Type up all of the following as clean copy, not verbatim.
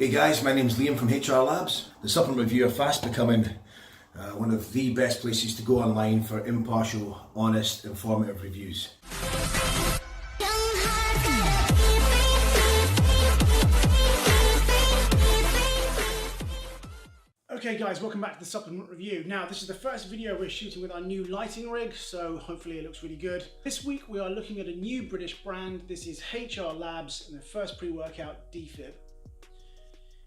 Hey guys, my name's Liam from HR Labs. The Supplement Review are fast becoming one of the best places to go online for impartial, honest, informative reviews. Okay guys, welcome back to the Supplement Review. Now this is the first video we're shooting with our new lighting rig, so hopefully it looks really good. This week we are looking at a new British brand. This is HR Labs and their first pre-workout Defib.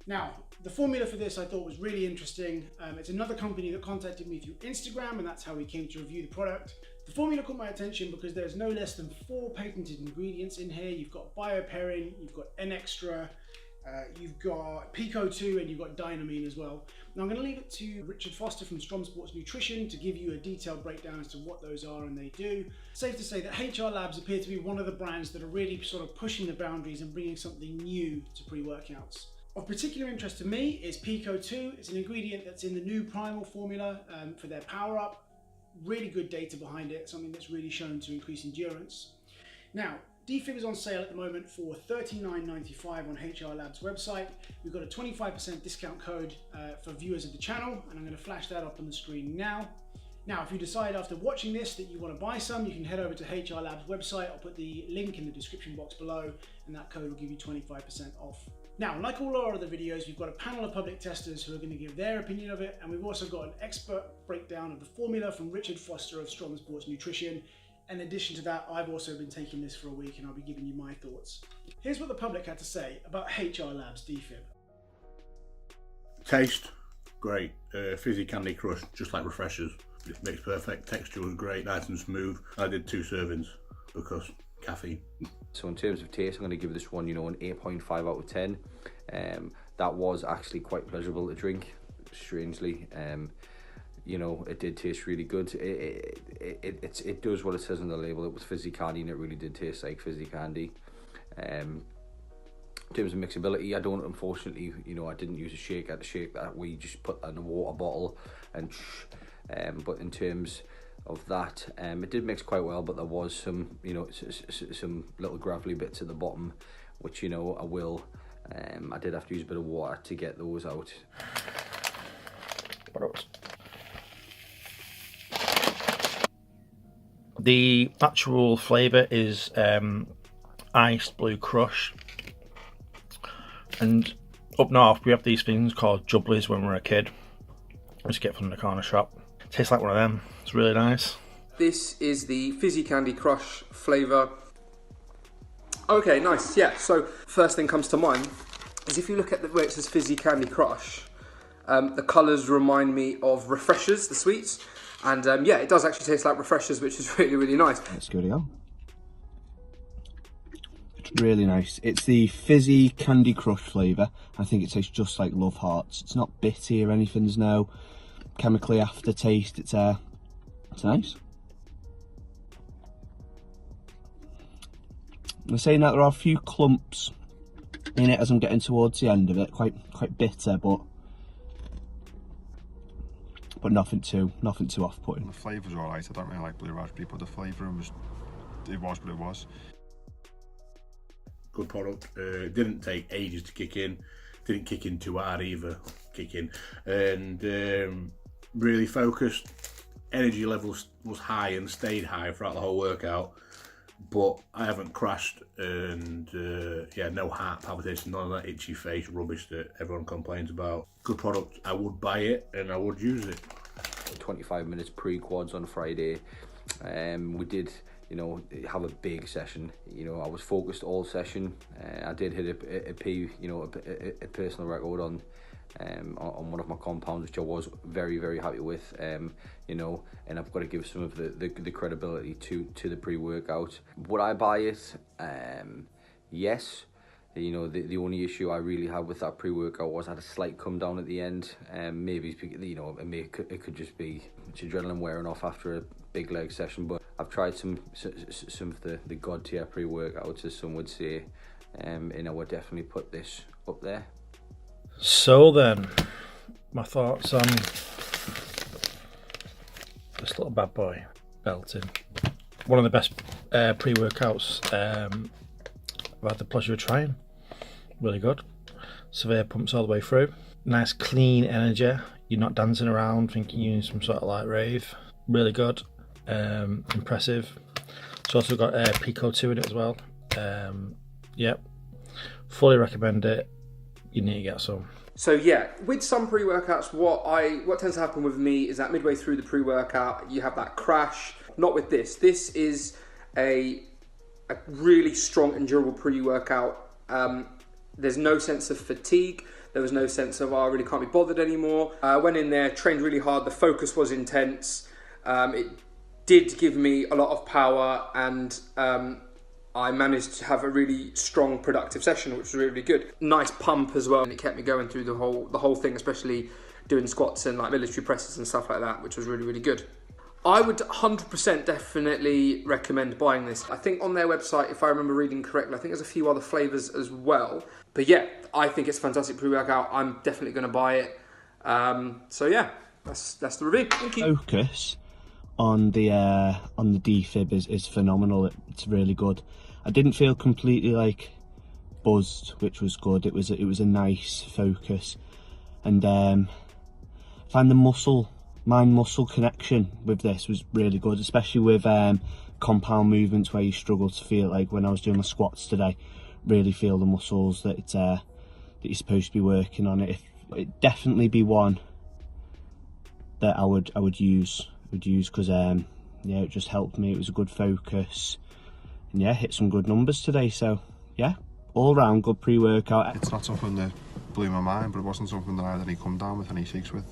Now, the formula for this I thought was really interesting. It's another company that contacted me through Instagram, and that's how we came to review the product. The formula caught my attention because there's no less than 4 patented ingredients in here. You've got bioperine, you've got N-extra, you've got Pico-2, and you've got dynamine as well. Now I'm going to leave it to Richard Foster from Strong Sports Nutrition to give you a detailed breakdown as to what those are and they do. Safe to say that HR Labs appear to be one of the brands that are really sort of pushing the boundaries and bringing something new to pre-workouts. Of particular interest to me is Pico-2. It's an ingredient that's in the new Primal formula for their Power Up. Really good data behind it, something that's really shown to increase endurance. Now, Defib is on sale at the moment for $39.95 on HR Labs website. We've got a 25% discount code for viewers of the channel, and I'm going to flash that up on the screen now. Now, if you decide after watching this that you want to buy some, you can head over to HR Labs website. I'll put the link in the description box below, and that code will give you 25% off. Now, like all our other videos, we've got a panel of public testers who are going to give their opinion of it, and we've also got an expert breakdown of the formula from Richard Foster of Strong Sports Nutrition. In addition to that, I've also been taking this for a week and I'll be giving you my thoughts. Here's what the public had to say about HR Labs Defib. Taste, great. Fizzy candy crush, just like refreshers. It makes perfect. Texture was great, nice and smooth. I did 2 servings because caffeine. So in terms of taste, I'm going to give this one, an 8.5 out of 10. That was actually quite pleasurable to drink, strangely. It did taste really good. It does what it says on the label. It was fizzy candy, and it really did taste like fizzy candy. In terms of mixability, I don't, unfortunately, I didn't use a shake. I had to shake that. We just put that in a water bottle and but in terms of that, it did mix quite well, but there was some, some little gravelly bits at the bottom, which, I did have to use a bit of water to get those out. The actual flavour is iced blue crush, and up north we have these things called jubblies when we were a kid. I used to get from the corner shop. Tastes like one of them. It's really nice. This is the fizzy candy crush flavour. Okay, nice. Yeah, so first thing comes to mind is if you look at where it says fizzy candy crush, the colours remind me of refreshers, the sweets. And yeah, it does actually taste like refreshers, which is really, really nice. Let's give it a go. It's really nice. It's the fizzy candy crush flavour. I think it tastes just like Love Hearts. It's not bitty or anything. There's no chemically aftertaste. It's nice. I'm saying that there are a few clumps in it as I'm getting towards the end of it. Quite bitter, but nothing too off-putting. The flavour's alright. I don't really like blue raspberry, but the flavour was what it was. Good product. It didn't take ages to kick in. Didn't kick in too hard either. And really focused. Energy levels was high and stayed high throughout the whole workout. But I haven't crashed, and yeah, no heart palpitation, none of that itchy face rubbish that everyone complains about. Good product. I would buy it and I would use it. 25 minutes pre-quads on Friday. We did, have a big session. I was focused all session. I did hit a personal record on one of my compounds, which I was very, very happy with. And I've got to give some of the credibility to the pre-workout. Would I buy it? Yes. The only issue I really had with that pre-workout was I had a slight come down at the end. Maybe it could just be adrenaline wearing off after a big leg session. But I've tried some of the god tier pre-workouts, as some would say, and I would definitely put this up there. So then, my thoughts on this little bad boy, belting. One of the best pre-workouts I've had the pleasure of trying. Really good. Severe pumps all the way through. Nice clean energy. You're not dancing around thinking you're in some sort of like rave. Really good. Impressive. It's also got Pico 2 in it as well. Yep. Fully recommend it. You need to get some. So yeah, with some pre-workouts, what tends to happen with me is that midway through the pre-workout, you have that crash. Not with this. This is a really strong and durable pre-workout. There's no sense of fatigue. There was no sense of, I really can't be bothered anymore. I went in there, trained really hard. The focus was intense. It did give me a lot of power, and I managed to have a really strong, productive session, which was really good. Nice pump as well, and it kept me going through the whole thing, especially doing squats and like military presses and stuff like that, which was really, really good. I would 100% definitely recommend buying this. I think on their website, if I remember reading correctly, I think there's a few other flavours as well. But yeah, I think it's a fantastic pre-workout. I'm definitely going to buy it. So yeah, that's the review. Thank you. Focus on the Defib is phenomenal. It's really good. I didn't feel completely like buzzed, which was good. It was a nice focus, and I find the mind muscle connection with this was really good, especially with compound movements where you struggle to feel. Like when I was doing my squats today, really feel the muscles that you're supposed to be working on. It'd definitely be one that I would use because yeah, it just helped me. It was a good focus, and yeah, hit some good numbers today. So yeah, all round good pre-workout. It's not something that blew my mind, but it wasn't something that I had any come down with, any shakes with.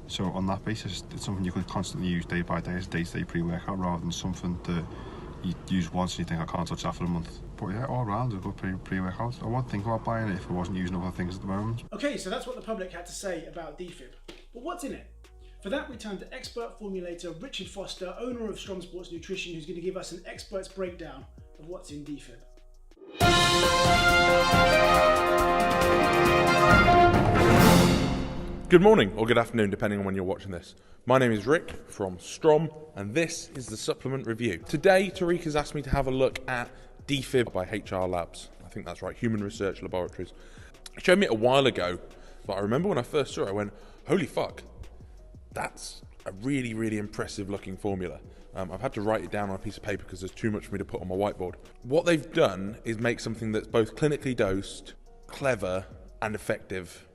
So on that basis, it's something you could constantly use day by day as day-to-day pre-workout, rather than something that you use once and you think, I can't touch that for a month. But yeah, all round a good pre-workout. I wouldn't think about buying it if I wasn't using other things at the moment. Okay, so that's what the public had to say about Defib. But what's in it? For that, we turn to expert formulator Richard Foster, owner of Strong Sports Nutrition, who's going to give us an expert's breakdown of what's in Defib. Good morning or good afternoon, depending on when you're watching this. My name is Rick from Strom, and this is the supplement review. Today, Tariq has asked me to have a look at Defib by HR Labs. I think that's right, Human Research Laboratories. He showed me it a while ago, but I remember when I first saw it, I went, holy fuck, that's a really, really impressive looking formula. I've had to write it down on a piece of paper because there's too much for me to put on my whiteboard. What they've done is make something that's both clinically dosed, clever, and effective,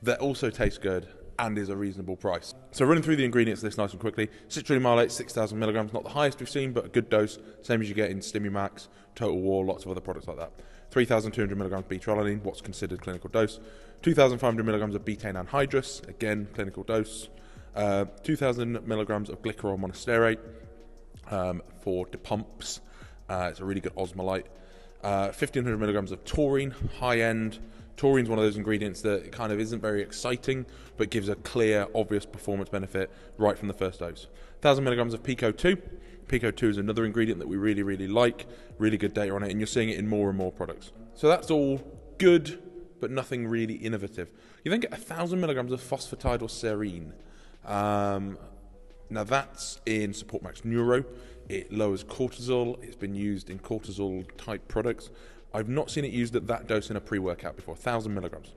that also tastes good and is a reasonable price. So running through the ingredients list nice and quickly. Citrulline malate, 6,000 milligrams, not the highest we've seen, but a good dose, same as you get in Stimumax, Total War, lots of other products like that. 3,200 milligrams beta-alanine, what's considered clinical dose. 2,500 milligrams of betaine anhydrous, again, clinical dose. 2,000 milligrams of glycerol monosterate for depumps. It's a really good osmolyte. 1,500 milligrams of taurine, high-end. Taurine's one of those ingredients that kind of isn't very exciting, but gives a clear, obvious performance benefit right from the first dose. 1,000 milligrams of Pico 2. Pico 2 is another ingredient that we really, really like. Really good data on it, and you're seeing it in more and more products. So that's all good, but nothing really innovative. You then get 1,000 milligrams of phosphatidylserine. Now that's in Support Max Neuro. It lowers cortisol. It's been used in cortisol type products. I've not seen it used at that dose in a pre-workout before. 1,000 milligrams.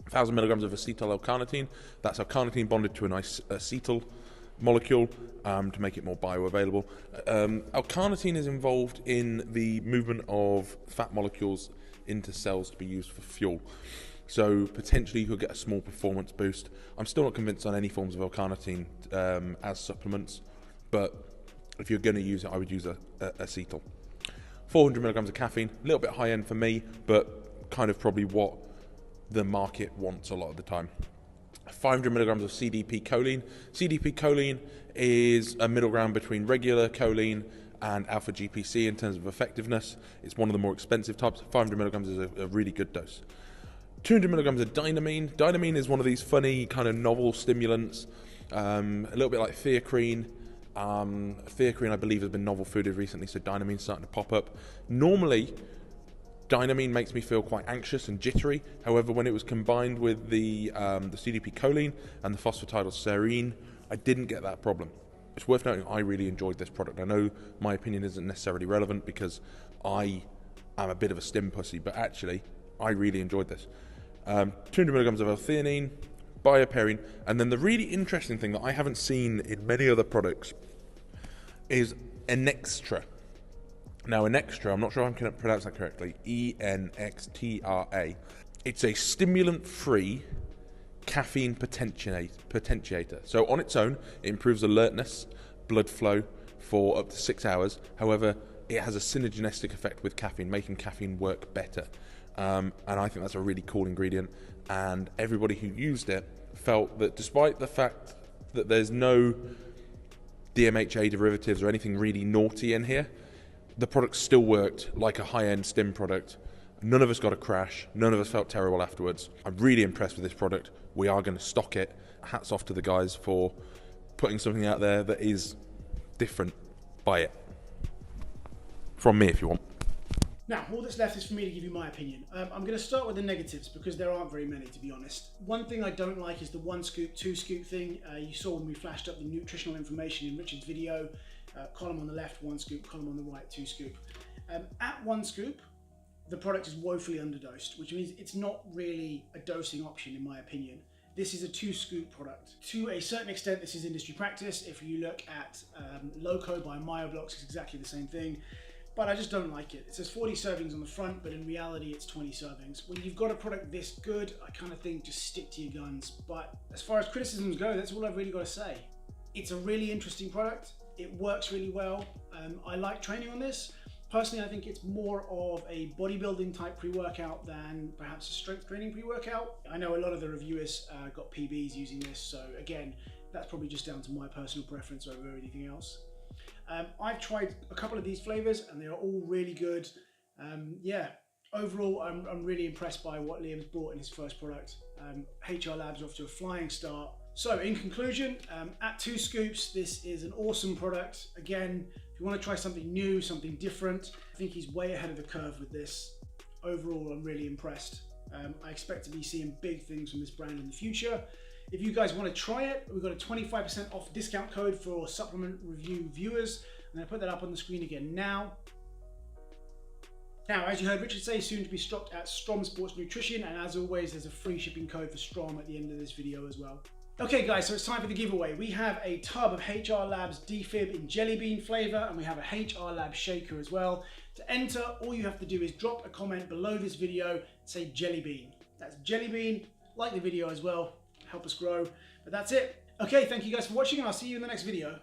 1,000 milligrams of acetyl L-carnitine. That's L-carnitine bonded to an acetyl molecule to make it more bioavailable. L-carnitine is involved in the movement of fat molecules into cells to be used for fuel. So potentially you could get a small performance boost. I'm still not convinced on any forms of L-carnitine as supplements, but if you're going to use it, I would use acetyl. 400 milligrams of caffeine, a little bit high end for me, but kind of probably what the market wants a lot of the time. 500 milligrams of CDP choline. CDP choline is a middle ground between regular choline and alpha GPC in terms of effectiveness. It's one of the more expensive types. 500 milligrams is a really good dose. 200 milligrams of dynamine. Dynamine is one of these funny kind of novel stimulants, a little bit like theacrine. Theacrine, I believe, has been novel fooded recently, so dynamine's starting to pop up. Normally, dynamine makes me feel quite anxious and jittery. However, when it was combined with the CDP choline and the phosphatidylserine, I didn't get that problem. It's worth noting I really enjoyed this product. I know my opinion isn't necessarily relevant because I am a bit of a stim pussy, but actually, I really enjoyed this. 200 milligrams of L-theanine, bioperine, and then the really interesting thing that I haven't seen in many other products is Enextra. Now, Enextra, I'm not sure if I'm going to pronounce that correctly, E-N-X-T-R-A. It's a stimulant-free caffeine potentiator. So on its own, it improves alertness, blood flow for up to 6 hours. However, it has a synergistic effect with caffeine, making caffeine work better. And I think that's a really cool ingredient. And everybody who used it felt that despite the fact that there's no DMHA derivatives or anything really naughty in here, the product still worked like a high-end stim product. None of us got a crash. None of us felt terrible afterwards. I'm really impressed with this product. We are going to stock it. Hats off to the guys for putting something out there that is different. Buy it. From me if you want. Now, all that's left is for me to give you my opinion. I'm going to start with the negatives because there aren't very many, to be honest. One thing I don't like is the 1 scoop, 2 scoop thing. You saw when we flashed up the nutritional information in Richard's video. Column on the left, 1 scoop, column on the right, 2 scoop. At 1 scoop, the product is woefully underdosed, which means it's not really a dosing option in my opinion. This is a 2 scoop product. To a certain extent, this is industry practice. If you look at Loco by Myoblocks, it's exactly the same thing. But I just don't like it. It says 40 servings on the front, but in reality it's 20 servings. When you've got a product this good, I kind of think just stick to your guns. But as far as criticisms go, that's all I've really got to say. It's a really interesting product. It works really well. I like training on this. Personally, I think it's more of a bodybuilding type pre-workout than perhaps a strength training pre-workout. I know a lot of the reviewers got PBs using this, so again, that's probably just down to my personal preference over anything else. I've tried a couple of these flavors and they are all really good. Yeah, overall, I'm really impressed by what Liam's brought in his first product. HR Labs are off to a flying start. So in conclusion, at 2 scoops, this is an awesome product. Again, if you want to try something new, something different, I think he's way ahead of the curve with this. Overall, I'm really impressed. I expect to be seeing big things from this brand in the future. If you guys want to try it, we've got a 25% off discount code for supplement review viewers. I'm going to put that up on the screen again now. Now, as you heard Richard say, soon to be stocked at Strom Sports Nutrition, and as always, there's a free shipping code for Strom at the end of this video as well. Okay guys, so it's time for the giveaway. We have a tub of HR Labs Defib in jelly bean flavor, and we have a HR Labs shaker as well. To enter, all you have to do is drop a comment below this video and say jelly bean. That's jelly bean. Like the video as well, help us grow. But that's it. Okay, thank you guys for watching, and I'll see you in the next video.